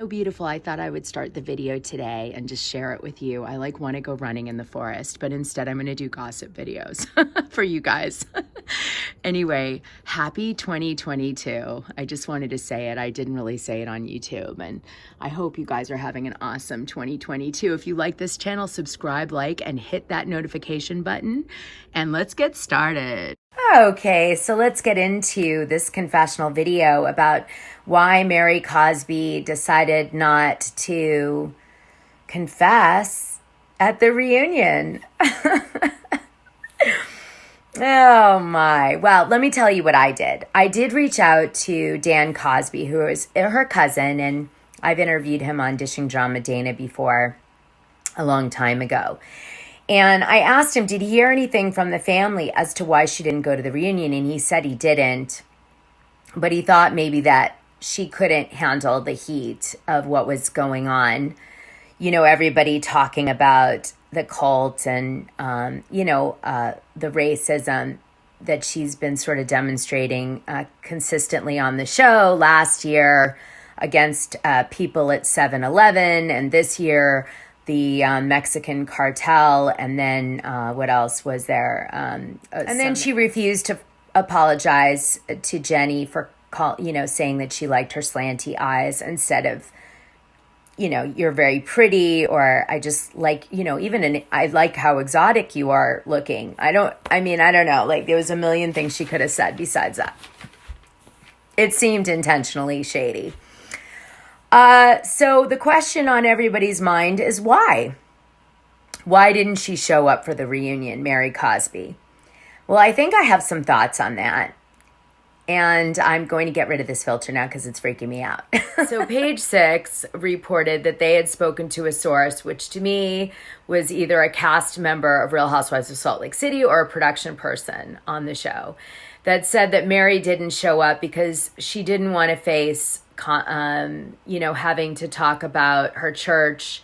So beautiful. I thought I would start the video today and just share it with you. I want to go running in the forest, but instead I'm going to do gossip videos for you guys. Anyway, happy 2022. I just wanted to say it. I didn't really say it on YouTube, and I hope you guys are having an awesome 2022. If you like this channel, subscribe, like, and hit that notification button, and let's get started. Okay, so let's get into this confessional video about why Mary Cosby decided not to confess at the reunion. Oh my. Well, let me tell you what I did. I did reach out to Dan Cosby, who is her cousin, and I've interviewed him on Dishing Drama Dana before a long time ago. And I asked him, did he hear anything from the family as to why she didn't go to the reunion? And he said he didn't, but he thought maybe that she couldn't handle the heat of what was going on. You know, everybody talking about the cult and, the racism that she's been sort of demonstrating consistently on the show last year against people at 7-Eleven, and this year the Mexican cartel, and then what else was there? And then she refused to apologize to Jenny for saying that she liked her slanty eyes instead of, you're very pretty, or I just like, I like how exotic you are looking. I don't know. Like, there was a million things she could have said besides that. It seemed intentionally shady. So the question on everybody's mind is why? Why didn't she show up for the reunion, Mary Cosby? Well, I think I have some thoughts on that. And I'm going to get rid of this filter now because it's freaking me out. So Page 6 reported that they had spoken to a source, which to me was either a cast member of Real Housewives of Salt Lake City or a production person on the show, that said that Mary didn't show up because she didn't want to face having to talk about her church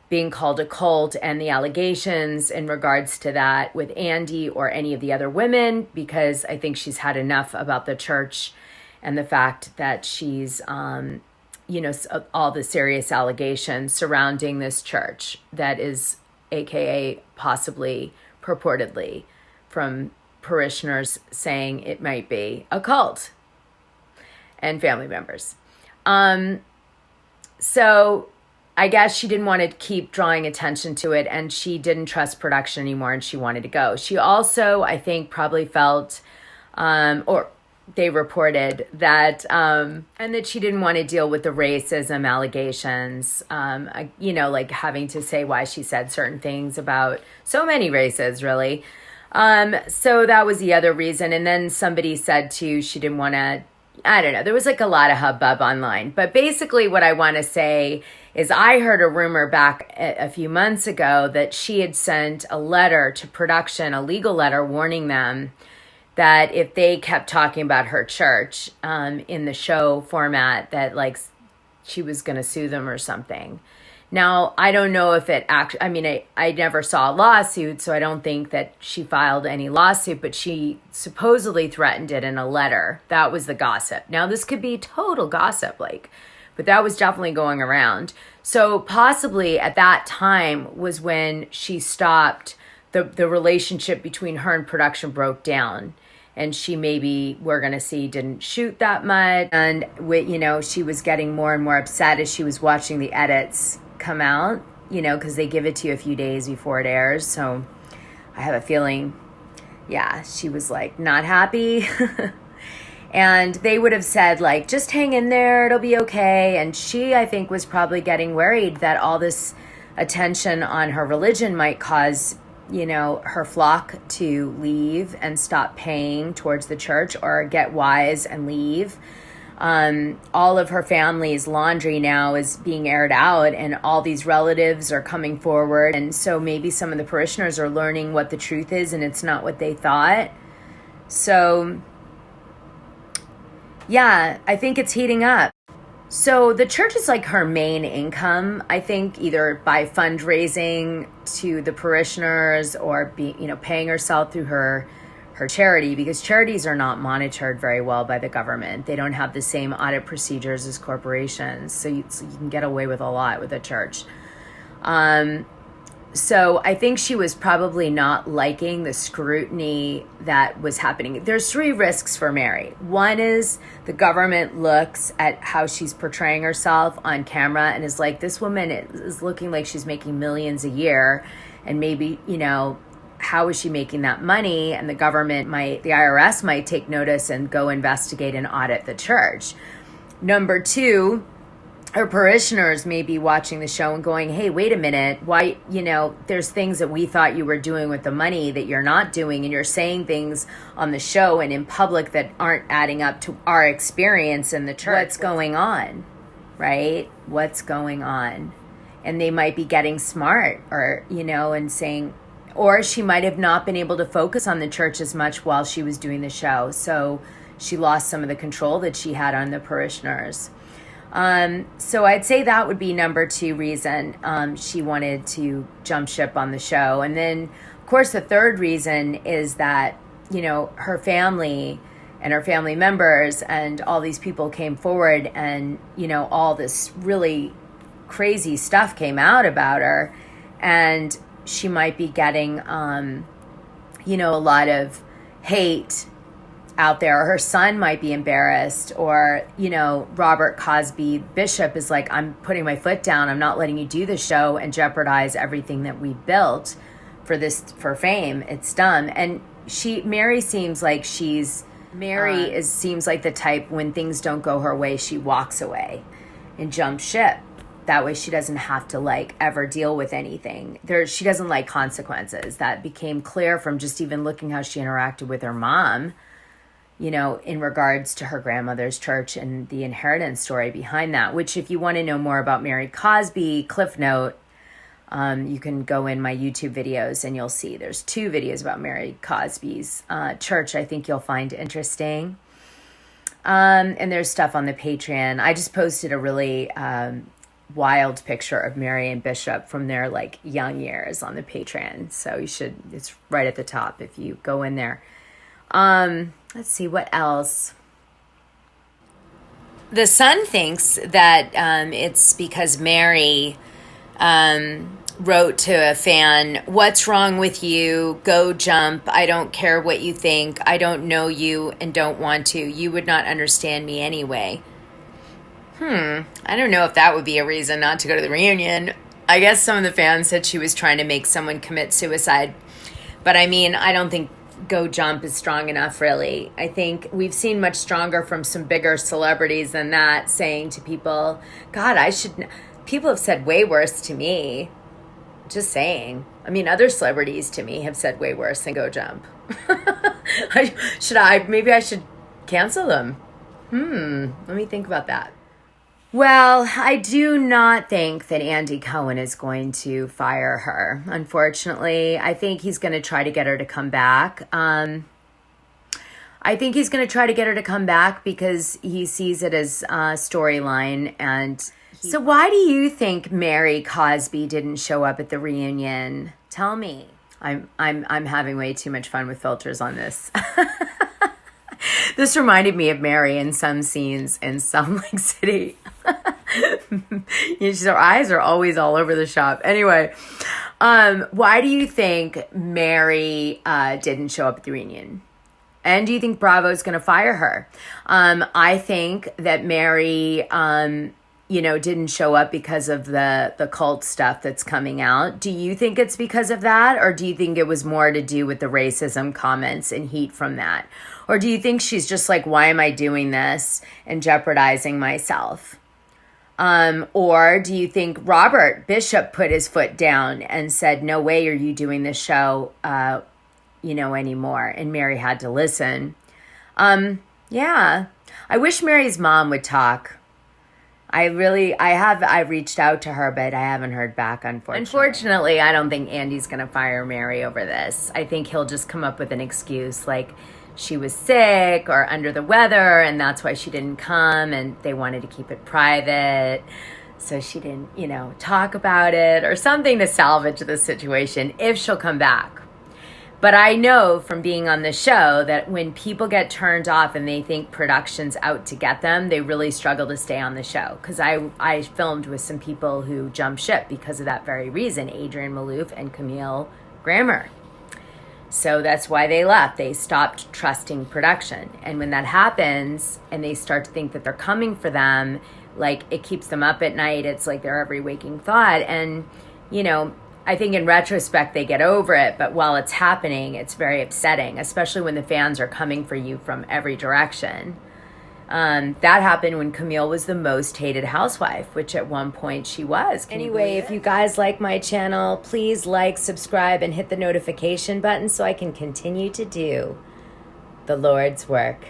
being called a cult and the allegations in regards to that with Andy or any of the other women, because I think she's had enough about the church and the fact that she's, all the serious allegations surrounding this church that is AKA possibly, purportedly, from parishioners saying it might be a cult and family members. So I guess she didn't want to keep drawing attention to it, and she didn't trust production anymore, and she wanted to go. She also, I think, probably felt, or they reported that, and that she didn't want to deal with the racism allegations, like having to say why she said certain things about so many races, really. So that was the other reason. And then somebody said too, she didn't want to, I don't know. There was like a lot of hubbub online. But basically what I want to say is I heard a rumor back a few months ago that she had sent a letter to production, a legal letter warning them that if they kept talking about her church in the show format, that like she was going to sue them or something. Now, I don't know if it actually, I never saw a lawsuit, so I don't think that she filed any lawsuit, but she supposedly threatened it in a letter. That was the gossip. Now, this could be total gossip, but that was definitely going around. So possibly at that time was when she stopped, the relationship between her and production broke down. And she maybe, we're going to see, didn't shoot that much. And, she was getting more and more upset as she was watching the edits come out, because they give it to you a few days before it airs. So I have a feeling, she was like not happy. And they would have said like, just hang in there, it'll be okay. And she, I think, was probably getting worried that all this attention on her religion might cause, her flock to leave and stop paying towards the church or get wise and leave. All of her family's laundry now is being aired out, and all these relatives are coming forward. And so maybe some of the parishioners are learning what the truth is, and it's not what they thought. So, I think it's heating up. So the church is like her main income, I think, either by fundraising to the parishioners or paying herself through her her charity, because charities are not monitored very well by the government. They don't have the same audit procedures as corporations, so you can get away with a lot with a church. So I think she was probably not liking the scrutiny that was happening. There's 3 risks for Mary. One is the government looks at how she's portraying herself on camera and is like, this woman is looking like she's making millions a year, and maybe, how is she making that money? And the IRS might take notice and go investigate and audit the church. Number 2, her parishioners may be watching the show and going, hey, wait a minute, why, there's things that we thought you were doing with the money that you're not doing, and you're saying things on the show and in public that aren't adding up to our experience in the church. What's going on, right? What's going on? And they might be getting smart and saying, or she might have not been able to focus on the church as much while she was doing the show. So she lost some of the control that she had on the parishioners. So I'd say that would be number 2 reason she wanted to jump ship on the show. And then, of course, the third reason is that, her family and her family members and all these people came forward, and, all this really crazy stuff came out about her, and she might be getting, a lot of hate out there. Her son might be embarrassed, or, Robert Cosby, Bishop, is like, I'm putting my foot down. I'm not letting you do the show and jeopardize everything that we built for fame. It's dumb. And Mary seems like seems like the type, when things don't go her way, she walks away and jumps ship. That way she doesn't have to ever deal with anything. She doesn't like consequences. That became clear from just even looking how she interacted with her mom, in regards to her grandmother's church and the inheritance story behind that, which, if you want to know more about Mary Cosby, Cliff Note, you can go in my YouTube videos and you'll see there's 2 videos about Mary Cosby's church I think you'll find interesting. And there's stuff on the Patreon. I just posted a really wild picture of Mary and Bishop from their young years on the Patreon. So it's right at the top if you go in there. Let's see, what else? The Sun thinks that it's because Mary wrote to a fan, what's wrong with you? Go jump. I don't care what you think. I don't know you and don't want to. You would not understand me anyway. I don't know if that would be a reason not to go to the reunion. I guess some of the fans said she was trying to make someone commit suicide. But I mean, I don't think go jump is strong enough, really. I think we've seen much stronger from some bigger celebrities than that, saying to people, God, people have said way worse to me. Just saying. I mean, other celebrities to me have said way worse than go jump. Maybe I should cancel them. Let me think about that. Well, I do not think that Andy Cohen is going to fire her. Unfortunately, I think he's going to try to get her to come back. Because he sees it as a storyline. And so why do you think Mary Cosby didn't show up at the reunion? Tell me. I'm having way too much fun with filters on this. This reminded me of Mary in some scenes in Salt Lake City. Her eyes are always all over the shop. Anyway, why do you think Mary didn't show up at the reunion? And do you think Bravo's going to fire her? I think that Mary, didn't show up because of the cult stuff that's coming out. Do you think it's because of that? Or do you think it was more to do with the racism comments and heat from that? Or do you think she's just like, why am I doing this and jeopardizing myself? Or do you think Robert Bishop put his foot down and said, no way are you doing this show, anymore? And Mary had to listen. Yeah. I wish Mary's mom would talk. I reached out to her, but I haven't heard back, unfortunately. I don't think Andy's going to fire Mary over this. I think he'll just come up with an excuse like she was sick or under the weather, and that's why she didn't come, and they wanted to keep it private, so she didn't, talk about it, or something to salvage the situation if she'll come back. But I know from being on the show that when people get turned off and they think production's out to get them, they really struggle to stay on the show. Because I filmed with some people who jumped ship because of that very reason, Adrienne Maloof and Camille Grammer. So that's why they left. They stopped trusting production. And when that happens and they start to think that they're coming for them, like, it keeps them up at night. It's like their every waking thought. And, you know, I think in retrospect they get over it, but while it's happening, it's very upsetting, especially when the fans are coming for you from every direction. That happened when Camille was the most hated housewife, which at one point she was. Anyway, if you guys like my channel, please like, subscribe, and hit the notification button so I can continue to do the Lord's work.